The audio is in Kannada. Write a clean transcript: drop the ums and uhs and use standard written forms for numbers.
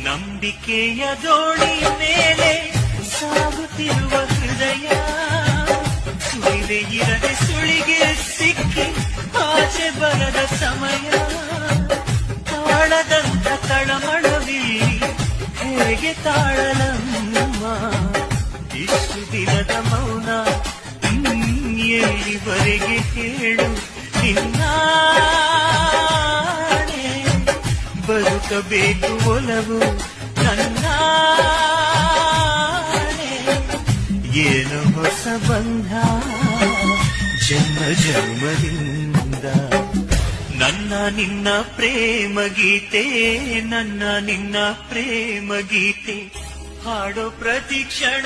ನಂಬಿಕೆಯ ದೋಣಿ ಮೇಲೆ ಸಾಗುತ್ತಿರುವ ಹೃದಯ ಸುಳಿವೆ ಇರದೆ ಸುಳಿಗೆ ಸಿಕ್ಕಿ ಆಚೆ ಬರದ ಸಮಯ ತಾಳದಂತ ತಳಮಳವಿಲ್ಲಿ ಹೇಗೆ ತಾಳಲಮ್ಮ ಇಷ್ಟು ದಿನದ ಮೌನ ಎಲ್ಲಿವರೆಗೆ ಹೇಳು ನಿನ್ನಾಣೆ ಬದುಕಬೇಕು ಒಲವು ನನ್ನಾಣೆ ಏನು ಹೊಸ ಬಂಧ ಜನ್ಮ ಜನ್ಮದಿಂದ ನನ್ನ ನಿನ್ನ ಪ್ರೇಮ ಗೀತೆ ನನ್ನ ನಿನ್ನ ಪ್ರೇಮ ಗೀತೆ ಹಾಡೋ ಪ್ರತಿ ಕ್ಷಣ